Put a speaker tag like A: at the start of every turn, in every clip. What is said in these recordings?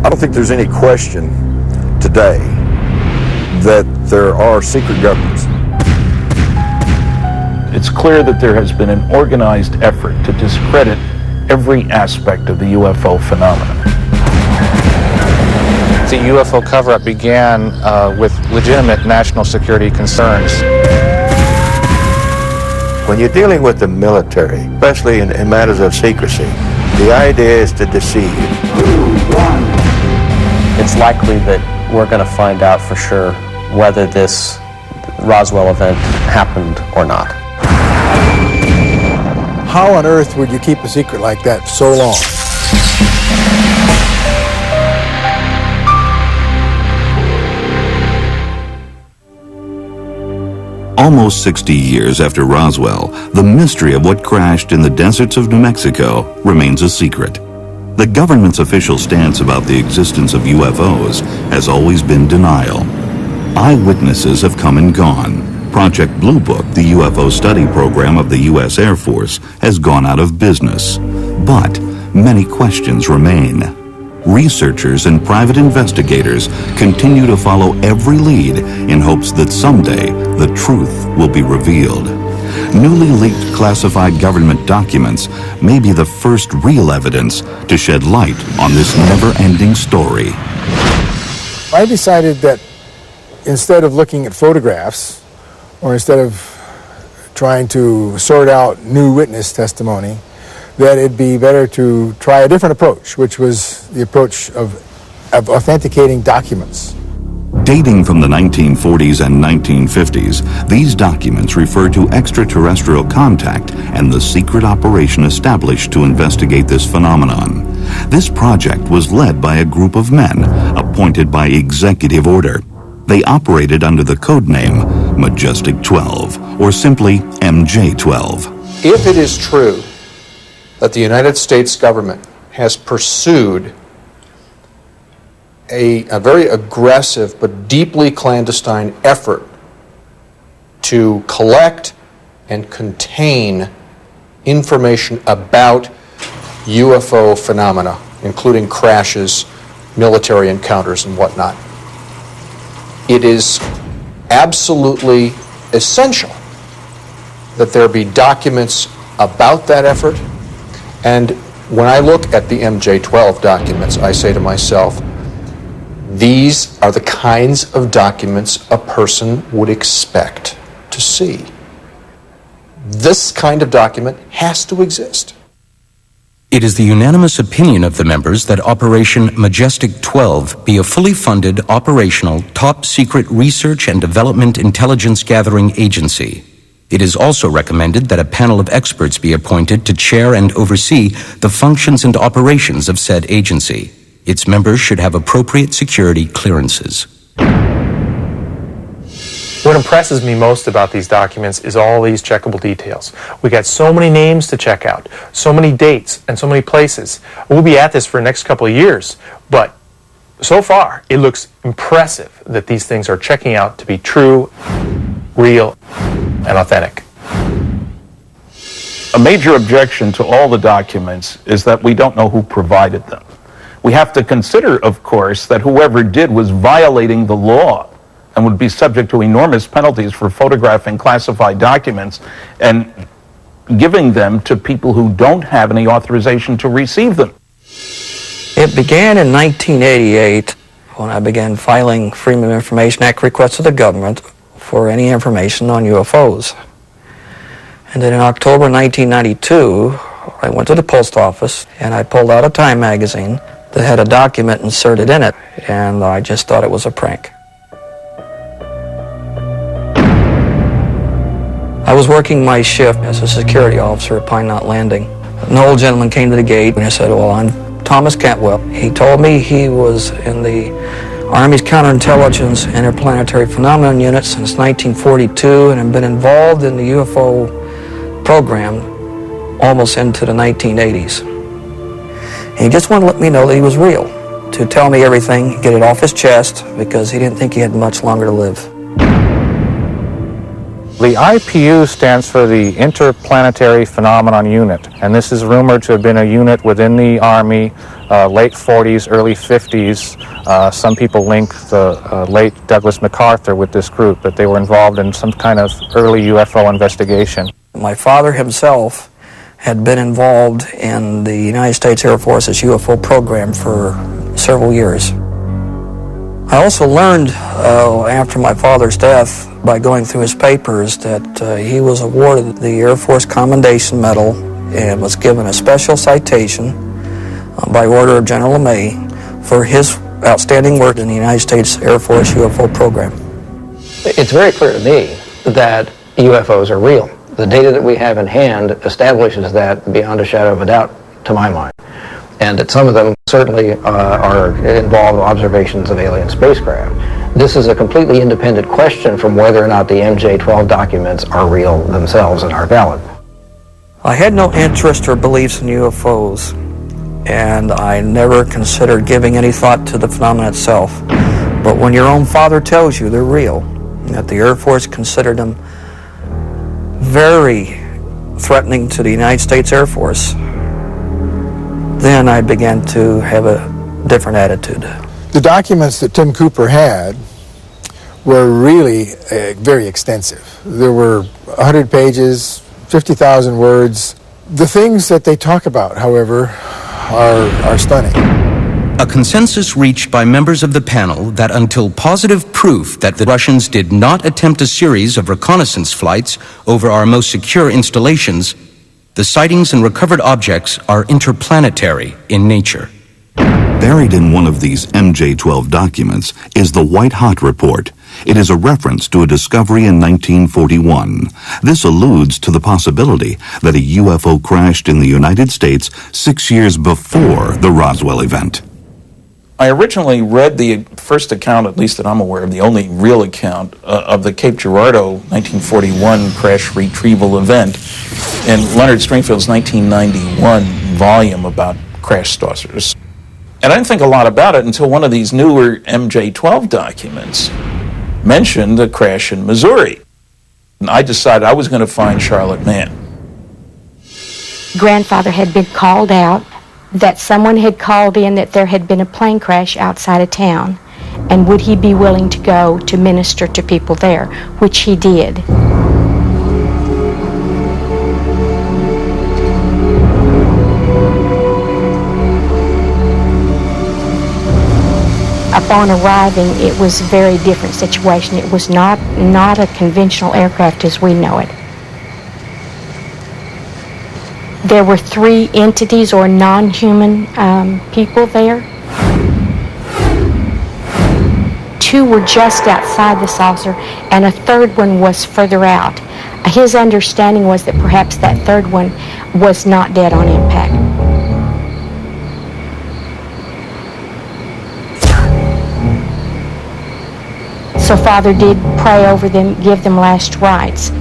A: I don't think there's any question today that there are secret governments.
B: It's clear that there has been an organized effort to discredit every aspect of the UFO phenomenon.
C: The UFO cover-up began with legitimate national security concerns.
D: When you're dealing with the military, especially in matters of secrecy, the idea is to deceive.
E: It's likely that we're going to find out for sure whether this Roswell event happened or not.
F: How on earth would you keep a secret like that so long?
G: Almost 60 years after Roswell, the mystery of what crashed in the deserts of New Mexico remains a secret. The government's official stance about the existence of UFOs has always been denial. Eyewitnesses have come and gone. Project Blue Book, the UFO study program of the U.S. Air Force, has gone out of business. But many questions remain. Researchers and private investigators continue to follow every lead in hopes that someday the truth will be revealed. Newly leaked classified government documents may be the first real evidence to shed light on this never-ending story.
F: I decided that instead of looking at photographs, or instead of trying to sort out new witness testimony, that it'd be better to try a different approach, which was the approach of authenticating documents.
G: Dating from the 1940s and 1950s, these documents refer to extraterrestrial contact and the secret operation established to investigate this phenomenon. This project was led by a group of men appointed by executive order. They operated under the code name Majestic 12, or simply MJ-12.
H: If it is true that the United States government has pursued a very aggressive but deeply clandestine effort to collect and contain information about UFO phenomena, including crashes, military encounters, and whatnot, it is absolutely essential that there be documents about that effort. And when I look at the MJ-12 documents, I say to myself, these are the kinds of documents a person would expect to see. This kind of document has to exist.
I: It is the unanimous opinion of the members that Operation Majestic 12 be a fully funded, operational, top-secret research and development intelligence gathering agency. It is also recommended that a panel of experts be appointed to chair and oversee the functions and operations of said agency. Its members should have appropriate security clearances.
C: What impresses me most about these documents is all these checkable details. We got so many names to check out, so many dates, and so many places. We'll be at this for the next couple of years, but so far it looks impressive that these things are checking out to be true, real, and authentic.
B: A major objection to all the documents is that we don't know who provided them. We have to consider, of course, that whoever did was violating the law and would be subject to enormous penalties for photographing classified documents and giving them to people who don't have any authorization to receive them.
J: It began in 1988 when I began filing Freedom of Information Act requests to the government for any information on UFOs. And then in October 1992, I went to the post office and I pulled out a Time magazine that had a document inserted in it, and I just thought it was a prank. I was working my shift as a security officer at Pine Knot Landing. An old gentleman came to the gate and I said, "Well, I'm Thomas Cantwell." He told me he was in the Army's Counterintelligence Interplanetary Phenomenon Unit since 1942 and had been involved in the UFO program almost into the 1980s. He just wanted to let me know that he was real, to tell me everything, get it off his chest, because he didn't think he had much longer to live.
C: The IPU stands for the Interplanetary Phenomenon Unit, and this is rumored to have been a unit within the Army late 40s, early 50s. Some people link the late Douglas MacArthur with this group, that they were involved in some kind of early UFO investigation.
J: My father himself had been involved in the United States Air Force's UFO program for several years. I also learned after my father's death, by going through his papers, that he was awarded the Air Force Commendation Medal and was given a special citation by order of General LeMay for his outstanding work in the United States Air Force UFO program.
K: It's very clear to me that UFOs are real. The data that we have in hand establishes that beyond a shadow of a doubt, to my mind. And that some of them certainly are involved observations of alien spacecraft. This is a completely independent question from whether or not the MJ-12 documents are real themselves and are valid.
J: I had no interest or beliefs in UFOs, and I never considered giving any thought to the phenomenon itself. But when your own father tells you they're real, that the Air Force considered them very threatening to the United States Air Force, then I began to have a different attitude.
F: The documents that Tim Cooper had were really very extensive. There were 100 pages, 50,000 words. The things that they talk about, however, are stunning.
I: A consensus reached by members of the panel that until positive proof that the Russians did not attempt a series of reconnaissance flights over our most secure installations, the sightings and recovered objects are interplanetary in nature.
G: Buried in one of these MJ-12 documents is the White Hot Report. It is a reference to a discovery in 1941. This alludes to the possibility that a UFO crashed in the United States 6 years before the Roswell event.
B: I originally read the first account, at least that I'm aware of, the only real account of the Cape Girardeau 1941 crash retrieval event in Leonard Stringfield's 1991 volume about crash saucers. And I didn't think a lot about it until one of these newer MJ-12 documents mentioned a crash in Missouri. And I decided I was going to find Charlotte Mann.
L: Grandfather had been called out, that someone had called in that there had been a plane crash outside of town, and would he be willing to go to minister to people there, which he did. Upon arriving, it was a very different situation. It was not a conventional aircraft as we know it. There were 3 entities or non-human people there. 2 were just outside the saucer, and a 3rd one was further out. His understanding was that perhaps that 3rd one was not dead on impact. So Father did pray over them, give them last rites.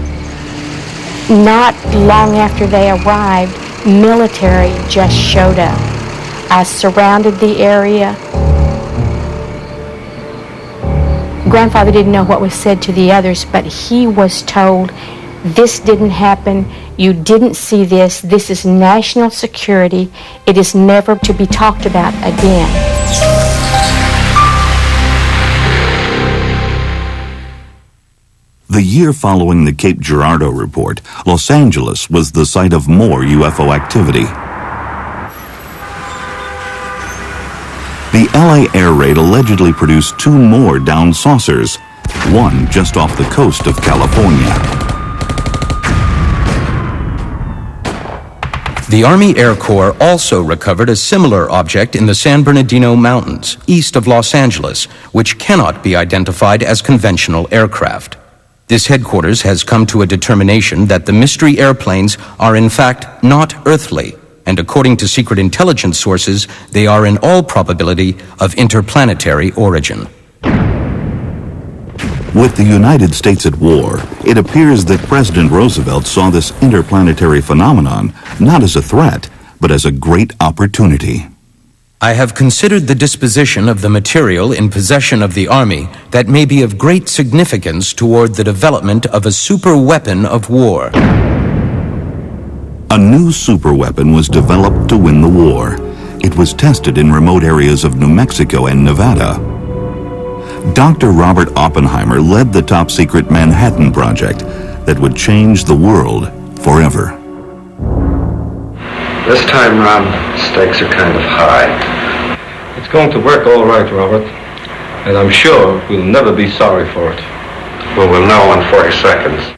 L: Not long after they arrived, military just showed up. I surrounded the area. Grandfather didn't know what was said to the others, but he was told, this didn't happen, you didn't see this, this is national security, it is never to be talked about again.
G: The year following the Cape Girardeau report, Los Angeles was the site of more UFO activity. The LA air raid allegedly produced 2 more downed saucers, one just off the coast of California.
I: The Army Air Corps also recovered a similar object in the San Bernardino Mountains, east of Los Angeles, which cannot be identified as conventional aircraft. This headquarters has come to a determination that the mystery airplanes are in fact not earthly, and according to secret intelligence sources, they are in all probability of interplanetary origin.
G: With the United States at war, it appears that President Roosevelt saw this interplanetary phenomenon not as a threat, but as a great opportunity.
I: I have considered the disposition of the material in possession of the Army that may be of great significance toward the development of a super weapon of war.
G: A new superweapon was developed to win the war. It was tested in remote areas of New Mexico and Nevada. Dr. Robert Oppenheimer led the top-secret Manhattan Project that would change the world forever.
M: This time round, stakes are kind of high.
N: It's going to work all right, Robert. And I'm sure we'll never be sorry for it.
M: Well, we'll know in 40 seconds.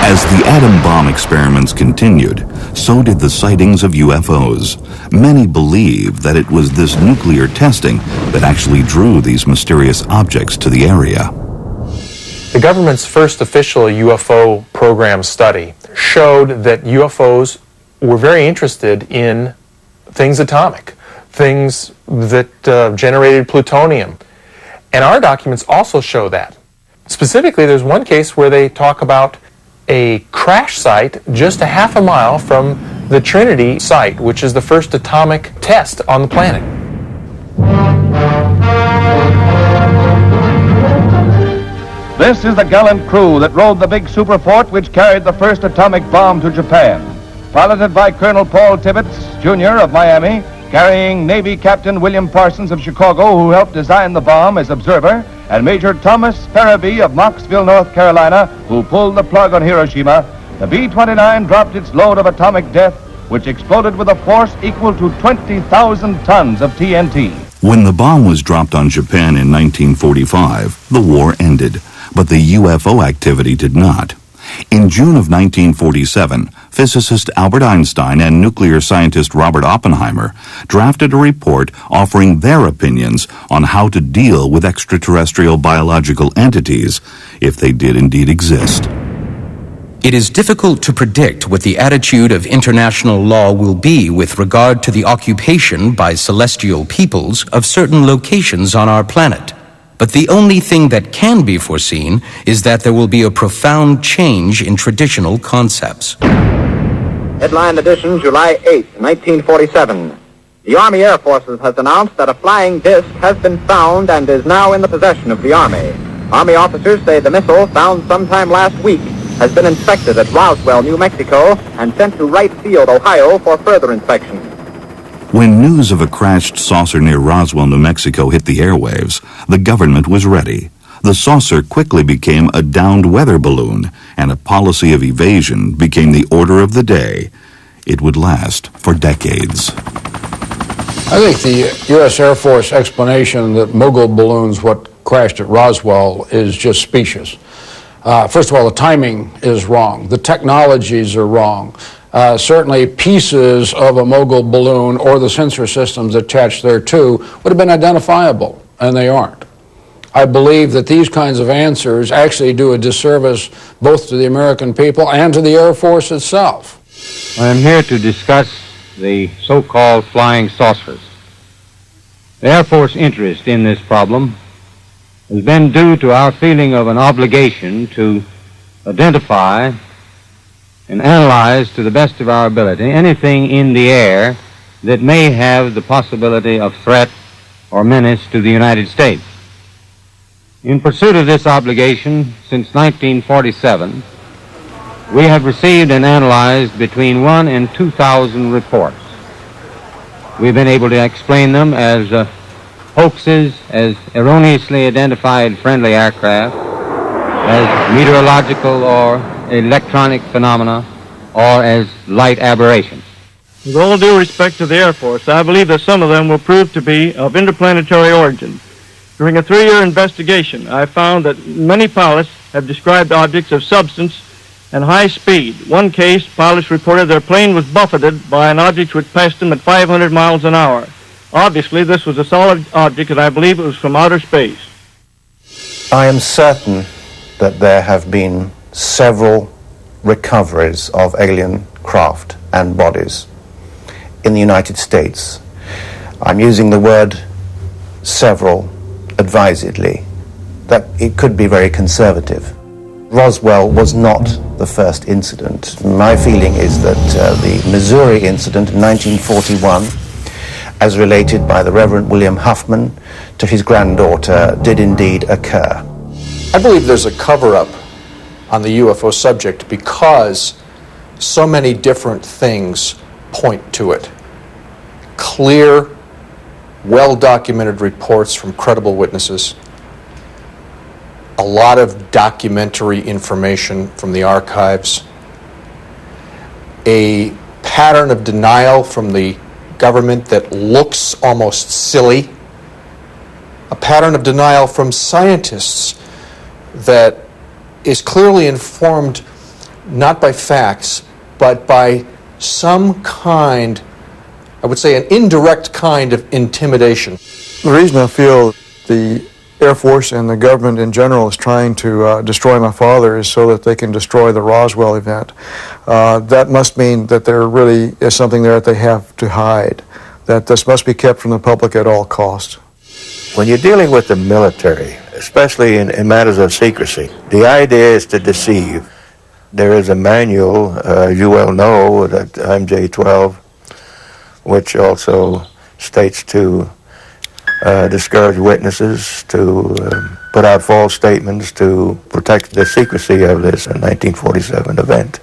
G: As the atom bomb experiments continued, so did the sightings of UFOs. Many believe that it was this nuclear testing that actually drew these mysterious objects to the area.
C: The government's first official UFO program study showed that UFOs were very interested in things atomic, things that generated plutonium. And our documents also show that. Specifically, there's one case where they talk about a crash site just a half a mile from the Trinity site, which is the first atomic test on the planet.
O: This is the gallant crew that rode the big superfort which carried the first atomic bomb to Japan. Piloted by Colonel Paul Tibbets, Jr. of Miami, carrying Navy Captain William Parsons of Chicago, who helped design the bomb as observer, and Major Thomas Farabee of Knoxville, North Carolina, who pulled the plug on Hiroshima, the B-29 dropped its load of atomic death, which exploded with a force equal to 20,000 tons of TNT.
G: When the bomb was dropped on Japan in 1945, the war ended, but the UFO activity did not. In June of 1947, physicist Albert Einstein and nuclear scientist Robert Oppenheimer drafted a report offering their opinions on how to deal with extraterrestrial biological entities, if they did indeed exist.
I: It is difficult to predict what the attitude of international law will be with regard to the occupation by celestial peoples of certain locations on our planet. But the only thing that can be foreseen is that there will be a profound change in traditional concepts.
P: Headline edition, July 8, 1947. The Army Air Forces has announced that a flying disc has been found and is now in the possession of the Army. Army officers say the missile, found sometime last week, has been inspected at Roswell, New Mexico, and sent to Wright Field, Ohio, for further inspection.
G: When news of a crashed saucer near Roswell, New Mexico hit the airwaves, the government was ready. The saucer quickly became a downed weather balloon, and a policy of evasion became the order of the day. It would last for decades.
Q: I think the U.S. Air Force explanation that mogul balloons, what crashed at Roswell, is just specious. First of all, the timing is wrong. The technologies are wrong. Certainly pieces of a mogul balloon or the sensor systems attached thereto would have been identifiable, and they aren't. I believe that these kinds of answers actually do a disservice both to the American people and to the Air Force itself.
R: I am here to discuss the so-called flying saucers. The Air Force interest in this problem has been due to our feeling of an obligation to identify and analyze to the best of our ability anything in the air that may have the possibility of threat or menace to the United States. In pursuit of this obligation, since 1947, we have received and analyzed between 1,000 and 2,000 reports. We've been able to explain them as hoaxes, as erroneously identified friendly aircraft, as meteorological or electronic phenomena, or as light aberrations.
S: With all due respect to the Air Force, I believe that some of them will prove to be of interplanetary origin. During a 3-year investigation, I found that many pilots have described objects of substance and high speed. One case, pilots reported their plane was buffeted by an object which passed them at 500 miles an hour. Obviously, this was a solid object, and I believe it was from outer space.
T: I am certain that there have been several recoveries of alien craft and bodies in the United States. I'm using the word several advisedly, that it could be very conservative. Roswell was not the first incident. My feeling is that the Missouri incident in 1941, as related by the Reverend William Huffman to his granddaughter, did indeed occur.
H: I believe there's a cover-up on the UFO subject because so many different things point to it. Clear, well-documented reports from credible witnesses, a lot of documentary information from the archives, a pattern of denial from the government that looks almost silly, a pattern of denial from scientists that is clearly informed not by facts, but by some kind, I would say an indirect kind of intimidation.
U: The reason I feel the Air Force and the government in general is trying to destroy my father is so that they can destroy the Roswell event. That must mean that there really is something there that they have to hide, that this must be kept from the public at all costs.
D: When you're dealing with the military, especially in matters of secrecy, the idea is to deceive. There is a manual, you well know, that MJ-12, which also states to discourage witnesses, to put out false statements, to protect the secrecy of this 1947 event.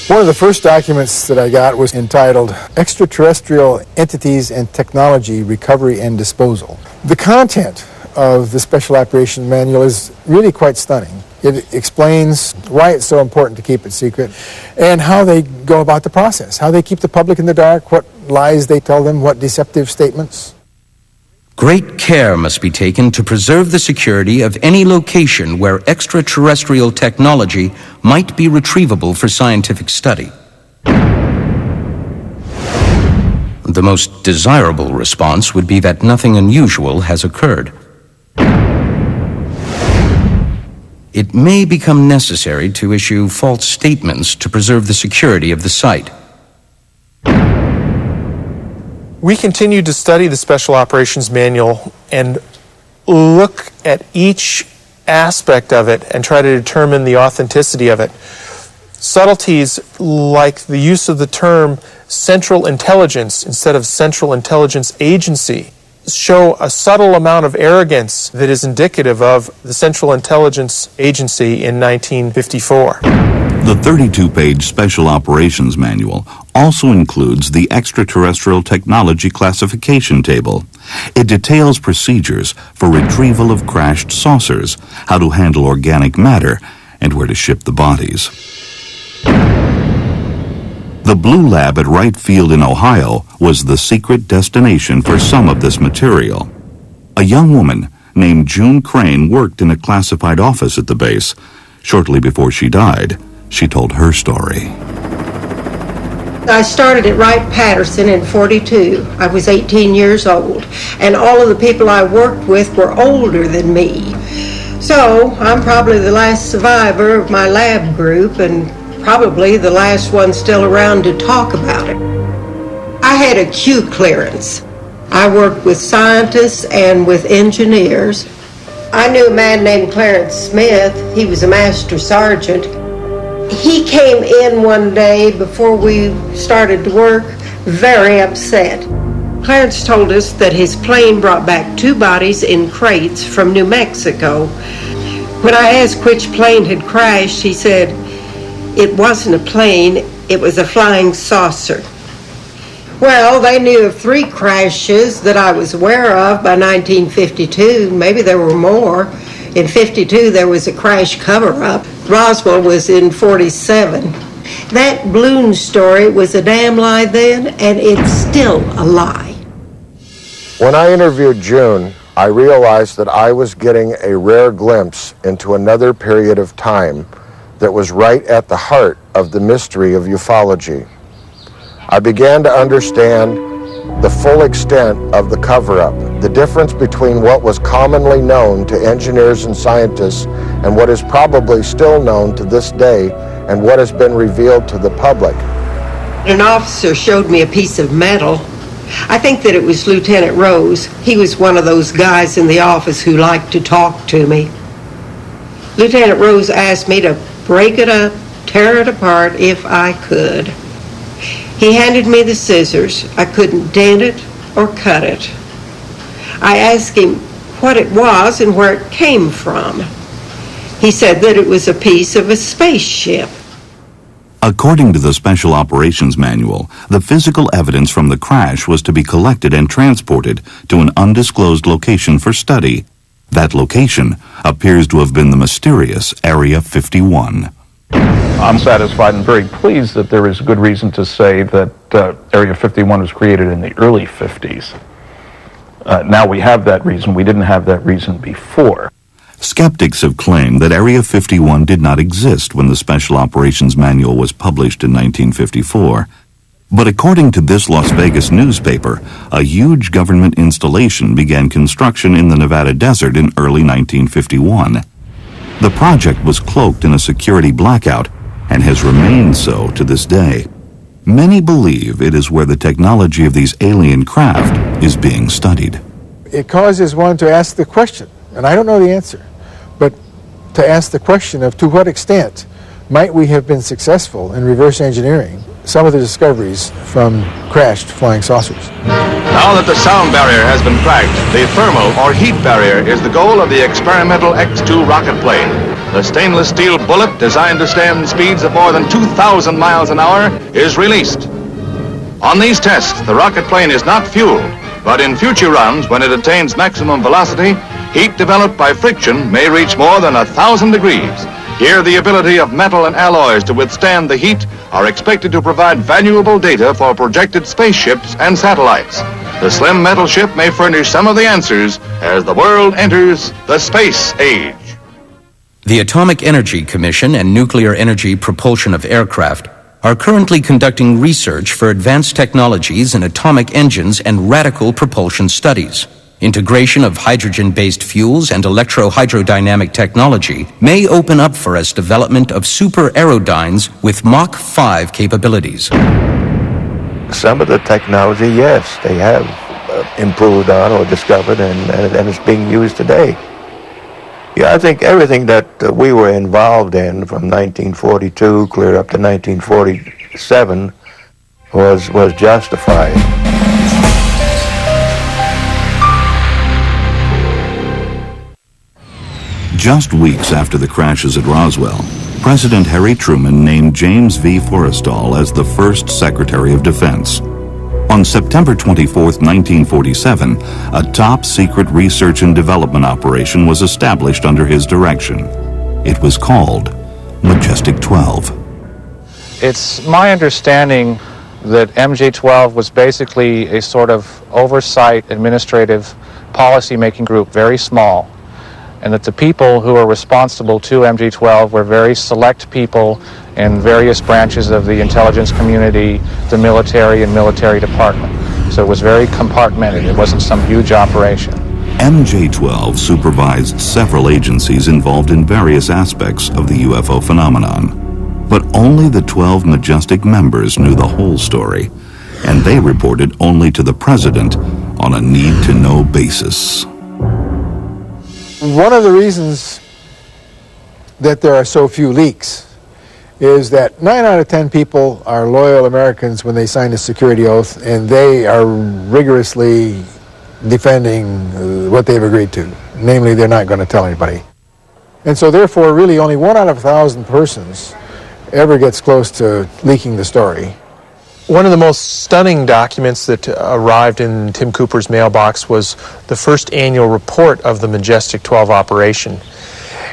F: One of the first documents that I got was entitled Extraterrestrial Entities and Technology Recovery and Disposal. The content of the Special Operations Manual is really quite stunning. It explains why it's so important to keep it secret and how they go about the process, how they keep the public in the dark, what lies they tell them, what deceptive statements.
I: Great care must be taken to preserve the security of any location where extraterrestrial technology might be retrievable for scientific study. The most desirable response would be that nothing unusual has occurred. It may become necessary to issue false statements to preserve the security of the site.
C: We continue to study the Special Operations Manual and look at each aspect of it and try to determine the authenticity of it. Subtleties like the use of the term Central Intelligence instead of Central Intelligence Agency show a subtle amount of arrogance that is indicative of the Central Intelligence Agency in 1954.
G: The 32-page Special Operations Manual also includes the Extraterrestrial Technology Classification Table. It details procedures for retrieval of crashed saucers, how to handle organic matter, and where to ship the bodies. The Blue Lab at Wright Field in Ohio was the secret destination for some of this material. A young woman named June Crane worked in a classified office at the base. Shortly before she died, she told her story.
V: I started at Wright-Patterson in '42. I was 18 years old, and all of the people I worked with were older than me. So I'm probably the last survivor of my lab group and probably the last one still around to talk about it. I had a Q clearance. I worked with scientists and with engineers. I knew a man named Clarence Smith. He was a master sergeant. He came in one day before we started to work, very upset. Clarence told us that his plane brought back 2 bodies in crates from New Mexico. When I asked which plane had crashed, he said it wasn't a plane, it was a flying saucer. Well, they knew of 3 crashes that I was aware of by 1952. Maybe there were more. In '52, there was a crash cover-up. Roswell was in '47. That balloon story was a damn lie then, and it's still a lie.
W: When I interviewed June, I realized that I was getting a rare glimpse into another period of time that was right at the heart of the mystery of ufology. I began to understand the full extent of the cover-up, the difference between what was commonly known to engineers and scientists and what is probably still known to this day and what has been revealed to the public.
V: An officer showed me a piece of metal. I think that it was Lieutenant Rose. He was one of those guys in the office who liked to talk to me. Lieutenant Rose asked me to break it up, tear it apart if I could. He handed me the scissors. I couldn't dent it or cut it. I asked him what it was and where it came from. He said that it was a piece of a spaceship.
G: According to the Special Operations Manual, the physical evidence from the crash was to be collected and transported to an undisclosed location for study. That location appears to have been the mysterious Area 51.
B: I'm satisfied and very pleased that there is good reason to say that Area 51 was created in the early 50s. Now we have that reason. We didn't have that reason before.
G: Skeptics have claimed that Area 51 did not exist when the Special Operations Manual was published in 1954. But according to this Las Vegas newspaper, a huge government installation began construction in the Nevada desert in early 1951. The project was cloaked in a security blackout and has remained so to this day. Many believe it is where the technology of these alien craft is being studied.
F: It causes one to ask the question, and I don't know the answer, but to ask the question of to what extent might we have been successful in reverse engineering some of the discoveries from crashed flying saucers.
A: Now that the sound barrier has been cracked, the thermal or heat barrier is the goal of the experimental X-2 rocket plane. The stainless steel bullet, designed to stand speeds of more than 2,000 miles an hour, is released. On these tests, the rocket plane is not fueled, but in future runs, when it attains maximum velocity, heat developed by friction may reach more than 1,000 degrees. Here, the ability of metal and alloys to withstand the heat are expected to provide valuable data for projected spaceships and satellites. The slim metal ship may furnish some of the answers as the world enters the space age.
I: The Atomic Energy Commission and Nuclear Energy Propulsion of Aircraft are currently conducting research for advanced technologies in atomic engines and radical propulsion studies. Integration of hydrogen-based fuels and electro-hydrodynamic technology may open up for us development of super aerodynes with Mach 5 capabilities.
D: Some of the technology, yes, they have improved on or discovered, and it's being used today. Yeah, I think everything that we were involved in from 1942 clear up to 1947 was justified.
G: Just weeks after the crashes at Roswell, President Harry Truman named James V. Forrestal as the first Secretary of Defense. On September 24, 1947, a top-secret research and development operation was established under his direction. It was called Majestic 12.
E: It's my understanding that MJ-12 was basically a sort of oversight, administrative, policy-making group, very small, and that the people who were responsible to MJ-12 were very select people in various branches of the intelligence community, the military, and military department. So it was very compartmented. It wasn't some huge operation.
G: MJ-12 supervised several agencies involved in various aspects of the UFO phenomenon. But only the 12 Majestic members knew the whole story, and they reported only to the President on a need-to-know basis.
F: One of the reasons that there are so few leaks is that 9 out of 10 people are loyal Americans when they sign a security oath, and they are rigorously defending what they've agreed to. Namely, they're not going to tell anybody. And so therefore, really only 1 out of 1,000 persons ever gets close to leaking the story.
C: One of the most stunning documents that arrived in Tim Cooper's mailbox was the first annual report of the Majestic 12 operation.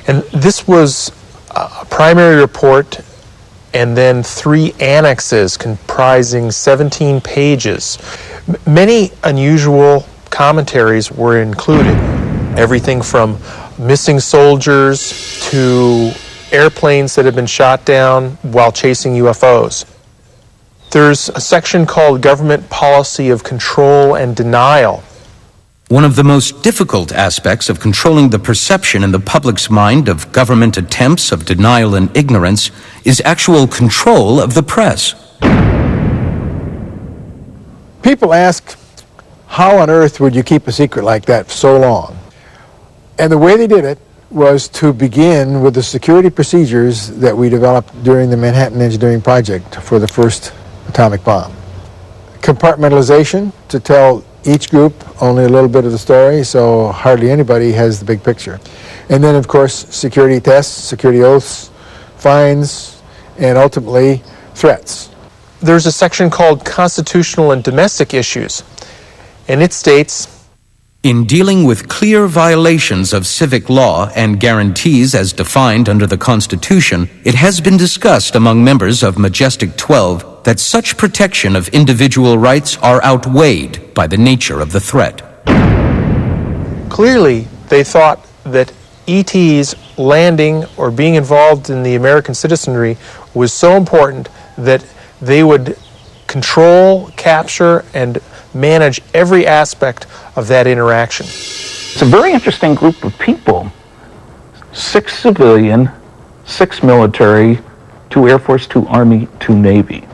C: And this was a primary report and then 3 annexes comprising 17 pages. Many unusual commentaries were included. Everything from missing soldiers to airplanes that had been shot down while chasing UFOs. There's a section called Government Policy of Control and Denial.
I: One of the most difficult aspects of controlling the perception in the public's mind of government attempts of denial and ignorance is actual control of the press.
F: People ask, how on earth would you keep a secret like that so long? And the way they did it was to begin with the security procedures that we developed during the Manhattan Engineering Project for the first atomic bomb. Compartmentalization, to tell each group only a little bit of the story, so hardly anybody has the big picture. And then, of course, security tests, security oaths, fines, and ultimately threats.
C: There's a section called Constitutional and Domestic Issues, and it states,
I: in dealing with clear violations of civic law and guarantees as defined under the Constitution, it has been discussed among members of Majestic 12 that such protection of individual rights are outweighed by the nature of the threat.
C: Clearly, they thought that ETs landing or being involved in the American citizenry was so important that they would control, capture, and manage every aspect of that interaction.
B: It's a very interesting group of people. 6 civilian, 6 military, 2 Air Force, 2 Army, 2 Navy.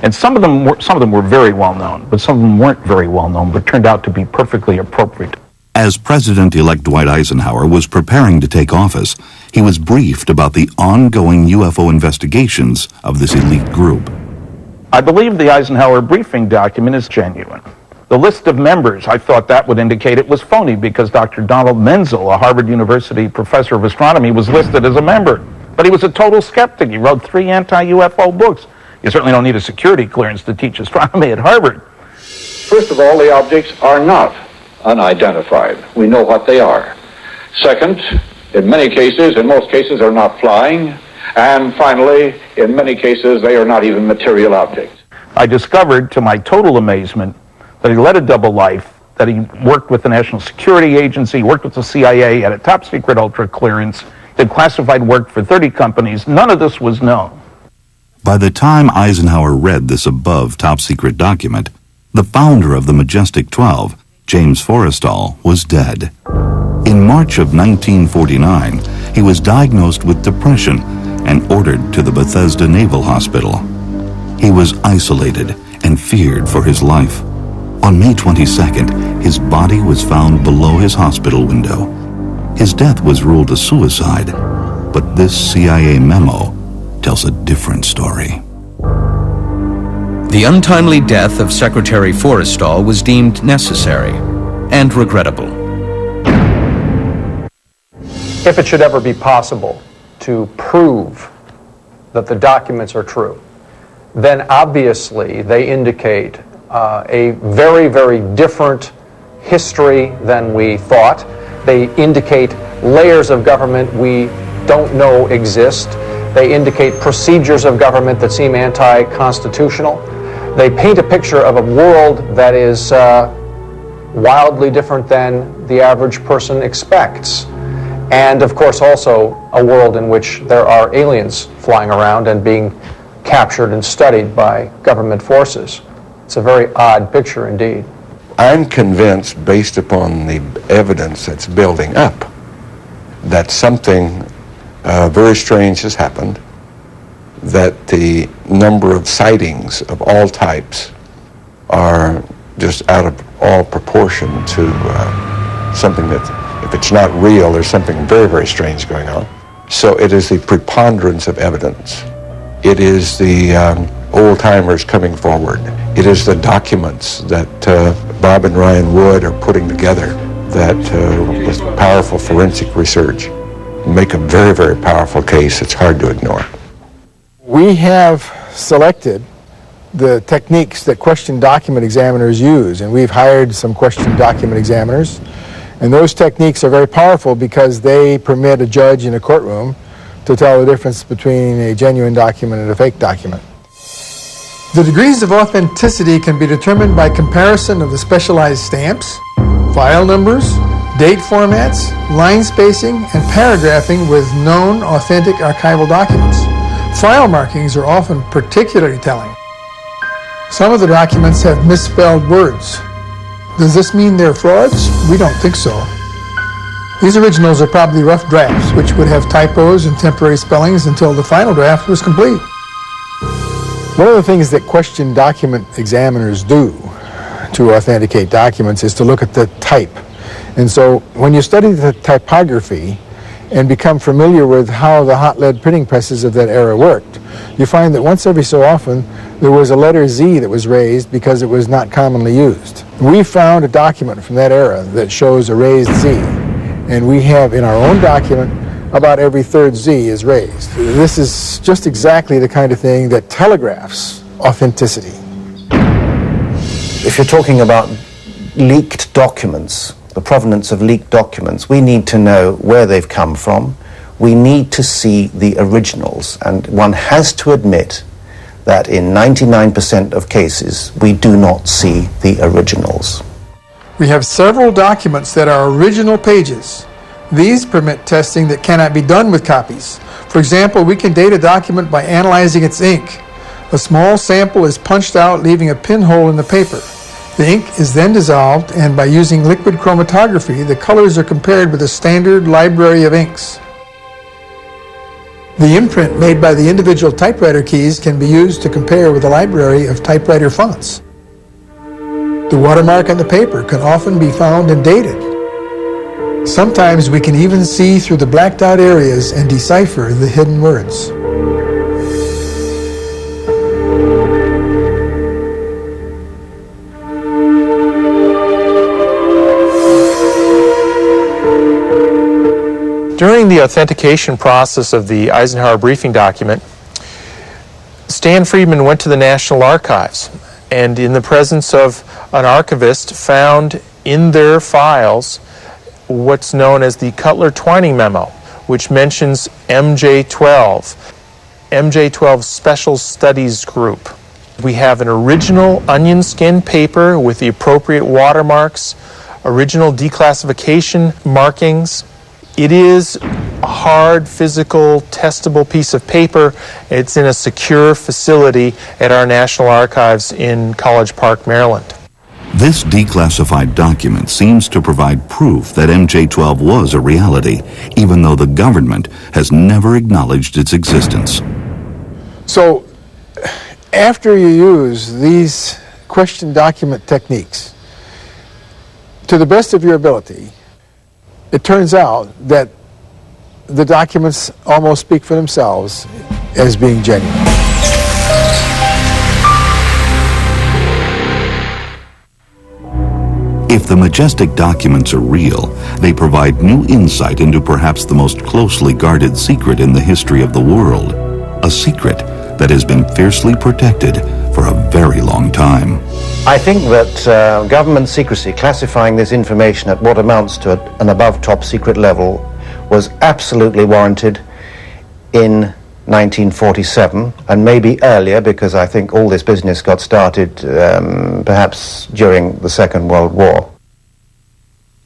B: And some of them were very well known, but some of them weren't very well known, but turned out to be perfectly appropriate.
G: As President-elect Dwight Eisenhower was preparing to take office, he was briefed about the ongoing UFO investigations of this elite group.
B: I believe the Eisenhower briefing document is genuine. The list of members, I thought that would indicate it was phony because Dr. Donald Menzel, a Harvard University professor of astronomy, was listed as a member. But he was a total skeptic. He wrote 3 anti-UFO books. You certainly don't need a security clearance to teach astronomy at Harvard.
J: First of all, the objects are not unidentified. We know what they are. Second, in most cases, they're not flying. And finally, in many cases, they are not even material objects.
B: I discovered, to my total amazement, that he led a double life, that he worked with the National Security Agency, worked with the CIA, had a top secret ultra clearance, did classified work for 30 companies. None of this was known.
G: By the time Eisenhower read this above top-secret document, the founder of the Majestic 12, James Forrestal, was dead. In March of 1949, he was diagnosed with depression and ordered to the Bethesda Naval Hospital. He was isolated and feared for his life. On May 22nd, his body was found below his hospital window. His death was ruled a suicide, but this CIA memo tells a different story.
I: The untimely death of Secretary Forrestal was deemed necessary and regrettable.
H: If it should ever be possible to prove that the documents are true, then obviously they indicate a very, very different history than we thought. They indicate layers of government we don't know exist. They indicate procedures of government that seem anti-constitutional. They paint a picture of a world that is wildly different than the average person expects. And of course also a world in which there are aliens flying around and being captured and studied by government forces. It's a very odd picture indeed.
W: I'm convinced, based upon the evidence that's building up, that something very strange has happened, that the number of sightings of all types are just out of all proportion to something that, if it's not real, there's something very, very strange going on. So it is the preponderance of evidence. It is the old-timers coming forward. It is the documents that Bob and Ryan Wood are putting together that, with powerful forensic research, make a very, very powerful case. It's hard to ignore.
F: We have selected the techniques that question document examiners use, and we've hired some question document examiners, and those techniques are very powerful because they permit a judge in a courtroom to tell the difference between a genuine document and a fake document.
K: The degrees of authenticity can be determined by comparison of the specialized stamps, file numbers, date formats, line spacing, and paragraphing with known authentic archival documents. File markings are often particularly telling. Some of the documents have misspelled words. Does this mean they're frauds? We don't think so. These originals are probably rough drafts, which would have typos and temporary spellings until the final draft was complete.
F: One of the things that question document examiners do to authenticate documents is to look at the type. And so when you study the typography and become familiar with how the hot lead printing presses of that era worked, you find that once every so often there was a letter Z that was raised because it was not commonly used. We found a document from that era that shows a raised Z, And we have in our own document about every third Z is raised. This is just exactly the kind of thing that telegraphs authenticity.
T: If you're talking about leaked documents, the provenance of leaked documents, we need to know where they've come from. We need to see the originals, and one has to admit that in 99% of cases we do not see the originals.
K: We have several documents that are original pages. These permit testing that cannot be done with copies. For example, we can date a document by analyzing its ink. A small sample is punched out, leaving a pinhole in the paper. The ink is then dissolved, and by using liquid chromatography, the colors are compared with a standard library of inks. The imprint made by the individual typewriter keys can be used to compare with a library of typewriter fonts. The watermark on the paper can often be found and dated. Sometimes we can even see through the blacked out areas and decipher the hidden words.
C: During the authentication process of the Eisenhower briefing document, Stan Friedman went to the National Archives, and in the presence of an archivist found in their files what's known as the Cutler-Twining Memo, which mentions MJ12 Special Studies Group. We have an original onion skin paper with the appropriate watermarks, original declassification markings. It is a hard, physical, testable piece of paper. It's in a secure facility at our National Archives in College Park, Maryland.
G: This declassified document seems to provide proof that MJ12 was a reality, even though the government has never acknowledged its existence.
F: So, after you use these question document techniques, to the best of your ability, it turns out that the documents almost speak for themselves as being genuine.
G: If the Majestic documents are real, they provide new insight into perhaps the most closely guarded secret in the history of the world. A secret that has been fiercely protected for a very long time.
T: I think that government secrecy, classifying this information at what amounts to an above top secret level, was absolutely warranted in 1947, and maybe earlier, because I think all this business got started perhaps during the Second World War.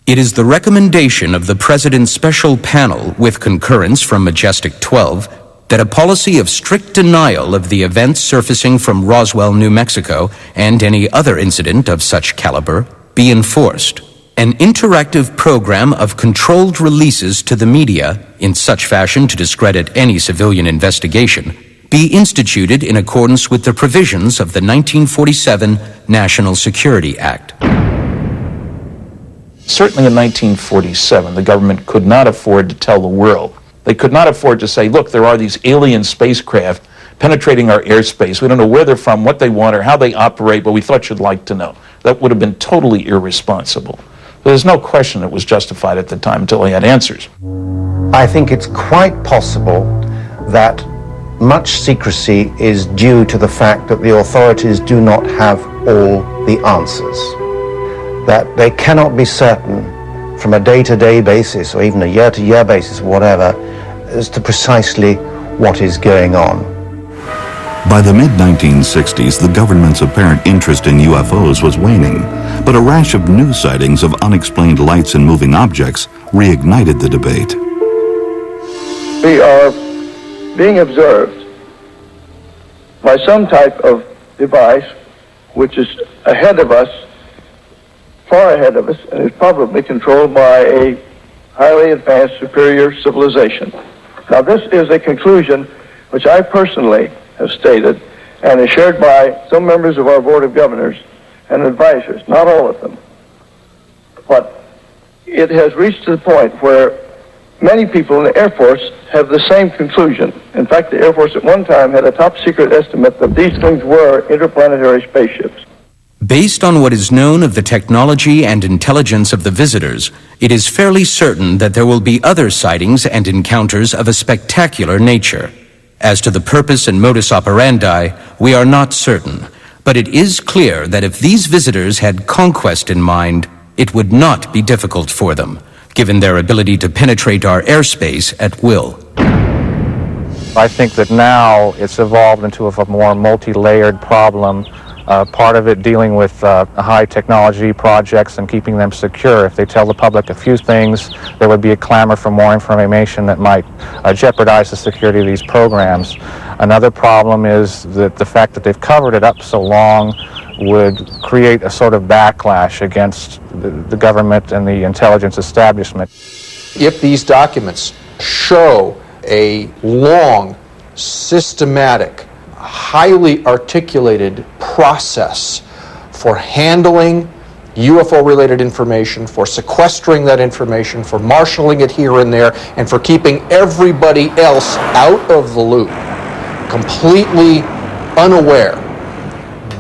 I: It is the recommendation of the President's Special Panel, with concurrence from Majestic 12, that a policy of strict denial of the events surfacing from Roswell, New Mexico, and any other incident of such caliber be enforced. An interactive program of controlled releases to the media, in such fashion to discredit any civilian investigation, be instituted in accordance with the provisions of the 1947 National Security Act.
B: Certainly in 1947, the government could not afford to tell the world. They could not afford to say, look, there are these alien spacecraft penetrating our airspace. We don't know where they're from, what they want, or how they operate, but we thought you'd like to know. That would have been totally irresponsible. There's no question it was justified at the time until they had answers.
T: I think it's quite possible that much secrecy is due to the fact that the authorities do not have all the answers. That they cannot be certain from a day-to-day basis or even a year-to-year basis or whatever as to precisely what is going on.
G: By the mid-1960s, the government's apparent interest in UFOs was waning, but a rash of new sightings of unexplained lights and moving objects reignited the debate.
L: We are being observed by some type of device which is ahead of us, far ahead of us, and is probably controlled by a highly advanced superior civilization. Now, this is a conclusion which I personally have stated and is shared by some members of our Board of Governors and advisors, not all of them. But it has reached to the point where many people in the Air Force have the same conclusion. In fact, the Air Force at one time had a top secret estimate that these things were interplanetary spaceships.
I: Based on what is known of the technology and intelligence of the visitors, it is fairly certain that there will be other sightings and encounters of a spectacular nature. As to the purpose and modus operandi, we are not certain, but it is clear that if these visitors had conquest in mind, it would not be difficult for them, given their ability to penetrate our airspace at will.
E: I think that now it's evolved into a more multi-layered problem. Part of it dealing with high technology projects and keeping them secure. If they tell the public a few things, there would be a clamor for more information that might jeopardize the security of these programs. Another problem is that the fact that they've covered it up so long would create a sort of backlash against the government and the intelligence establishment.
H: If these documents show a long, systematic, highly articulated process for handling UFO-related information, for sequestering that information, for marshaling it here and there, and for keeping everybody else out of the loop, completely unaware.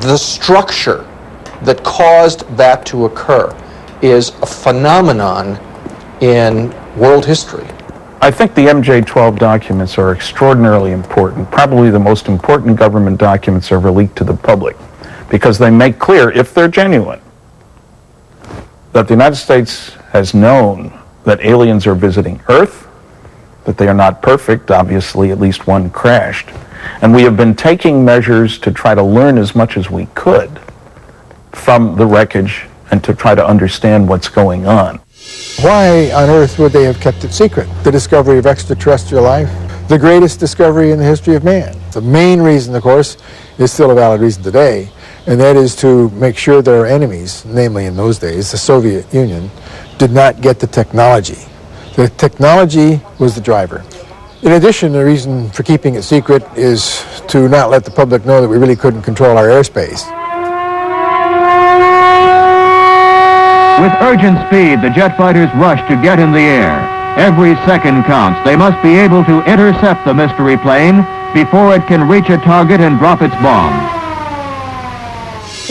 H: The structure that caused that to occur is a phenomenon in world history.
B: I think the MJ-12 documents are extraordinarily important, probably the most important government documents ever leaked to the public, because they make clear, if they're genuine, that the United States has known that aliens are visiting Earth, that they are not perfect, obviously at least one crashed, and we have been taking measures to try to learn as much as we could from the wreckage and to try to understand what's going on.
F: Why on earth would they have kept it secret? The discovery of extraterrestrial life, the greatest discovery in the history of man. The main reason, of course, is still a valid reason today, and that is to make sure that our enemies, namely in those days, the Soviet Union, did not get the technology. The technology was the driver. In addition, the reason for keeping it secret is to not let the public know that we really couldn't control our airspace.
M: With urgent speed, the jet fighters rush to get in the air. Every second counts. They must be able to intercept the mystery plane before it can reach a target and drop its bomb.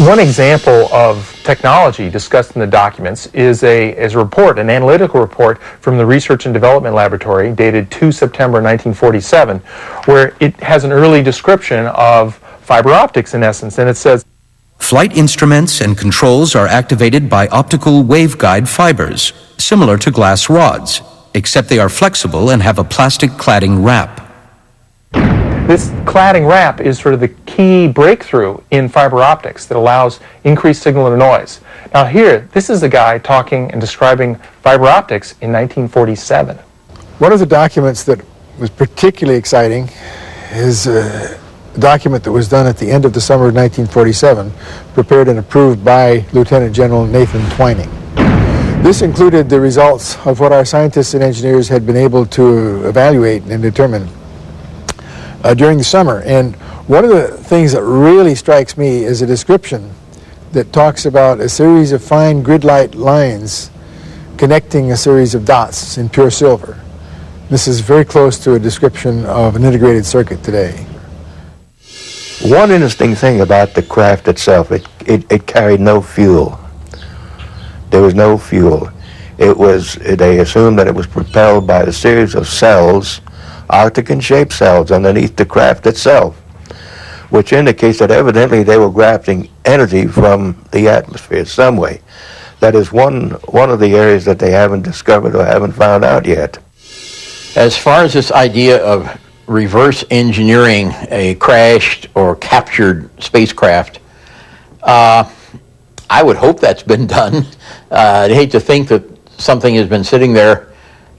C: One example of technology discussed in the documents is a report, an analytical report from the Research and Development Laboratory dated 2 September 1947, where it has an early description of fiber optics in essence, and it says,
I: Flight instruments and controls are activated by optical waveguide fibers, similar to glass rods, except they are flexible and have a plastic cladding wrap.
C: This cladding wrap is sort of the key breakthrough in fiber optics that allows increased signal to noise. Now here, this is a guy talking and describing fiber optics in 1947.
F: One of the documents that was particularly exciting is a document that was done at the end of the summer of 1947, prepared and approved by Lieutenant General Nathan Twining. This included the results of what our scientists and engineers had been able to evaluate and determine during the summer. And one of the things that really strikes me is a description that talks about a series of fine grid-like lines connecting a series of dots in pure silver. This is very close to a description of an integrated circuit today.
D: One interesting thing about the craft itself, it carried no fuel. There was no fuel. They assumed that it was propelled by a series of cells, Arctic-shaped cells underneath the craft itself, which indicates that evidently they were grasping energy from the atmosphere some way. That is one of the areas that they haven't discovered or haven't found out yet.
N: As far as this idea of reverse engineering a crashed or captured spacecraft, I would hope that's been done. I'd hate to think that something has been sitting there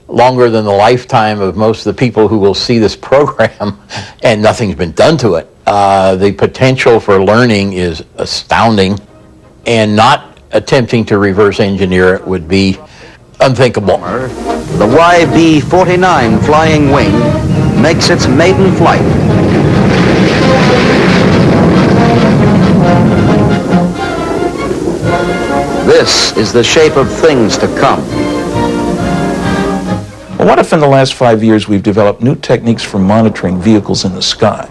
N: longer than the lifetime of most of the people who will see this program and nothing's been done to it. The potential for learning is astounding, and not attempting to reverse engineer it would be unthinkable.
O: The YB-49 flying wing makes its maiden flight. This is the shape of things to come.
B: Well, what if in the last 5 years we've developed new techniques for monitoring vehicles in the sky?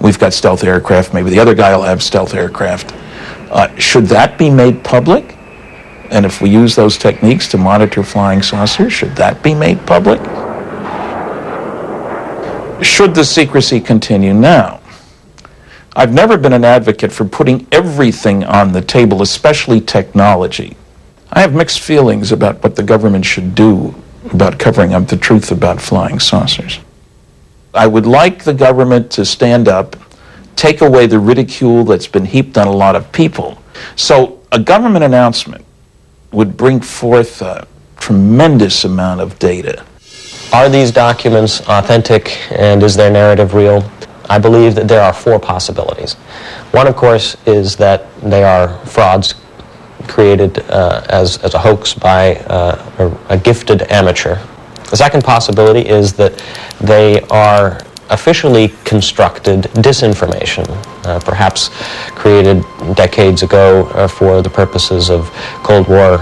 B: We've got stealth aircraft, maybe the other guy will have stealth aircraft. Should that be made public? And if we use those techniques to monitor flying saucers, should that be made public? Should the secrecy continue now? I've never been an advocate for putting everything on the table, especially technology. I have mixed feelings about what the government should do about covering up the truth about flying saucers. I would like the government to stand up, take away the ridicule that's been heaped on a lot of people. So a government announcement would bring forth a tremendous amount of data.
P: Are these documents authentic, and is their narrative real? I believe that there are four possibilities. One, of course, is that they are frauds created as a hoax by a gifted amateur. The second possibility is that they are officially constructed disinformation, perhaps created decades ago for the purposes of Cold War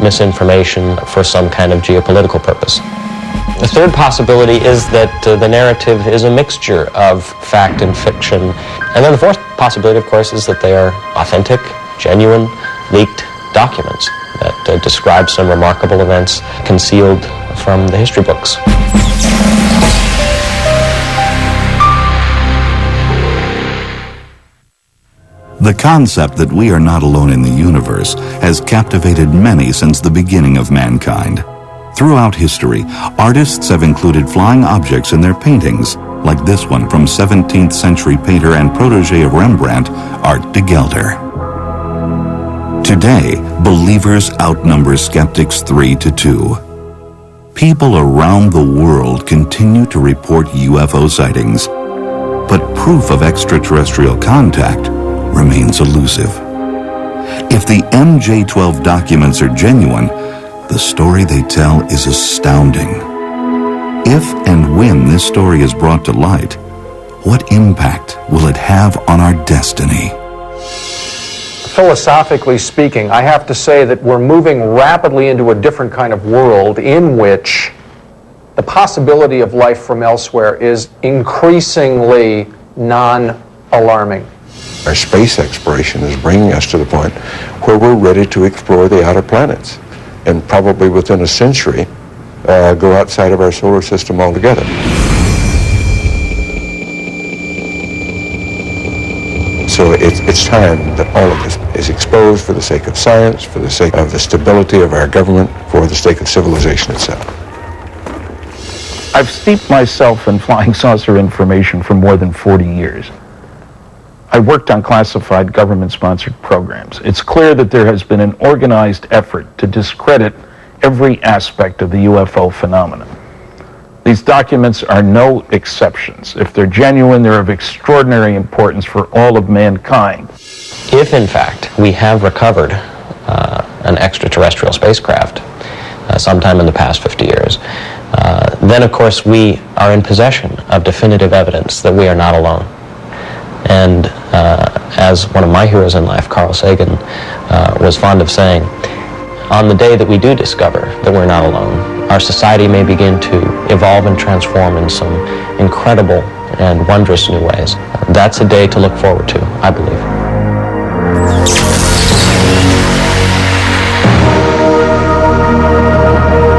P: misinformation for some kind of geopolitical purpose. The third possibility is that the narrative is a mixture of fact and fiction. And then the fourth possibility, of course, is that they are authentic, genuine, leaked documents that describe some remarkable events concealed from the history books.
G: The concept that we are not alone in the universe has captivated many since the beginning of mankind. Throughout history, artists have included flying objects in their paintings, like this one from 17th century painter and protege of Rembrandt, Art de Gelder. Today, believers outnumber skeptics 3-2. People around the world continue to report UFO sightings, but proof of extraterrestrial contact remains elusive. If the MJ-12 documents are genuine, the story they tell is astounding. If and when this story is brought to light, what impact will it have on our destiny?
H: Philosophically speaking, I have to say that we're moving rapidly into a different kind of world in which the possibility of life from elsewhere is increasingly non-alarming.
W: Our space exploration is bringing us to the point where we're ready to explore the outer planets, and probably within a century go outside of our solar system altogether. So it's time that all of this is exposed for the sake of science, for the sake of the stability of our government, for the sake of civilization itself.
B: I've steeped myself in flying saucer information for more than 40 years. I worked on classified government-sponsored programs. It's clear that there has been an organized effort to discredit every aspect of the UFO phenomenon. These documents are no exceptions. If they're genuine, they're of extraordinary importance for all of mankind.
P: If, in fact, we have recovered an extraterrestrial spacecraft sometime in the past 50 years, then, of course, we are in possession of definitive evidence that we are not alone. And as one of my heroes in life, Carl Sagan, was fond of saying, on the day that we do discover that we're not alone, our society may begin to evolve and transform in some incredible and wondrous new ways. That's a day to look forward to, I believe.
Q: Thank you.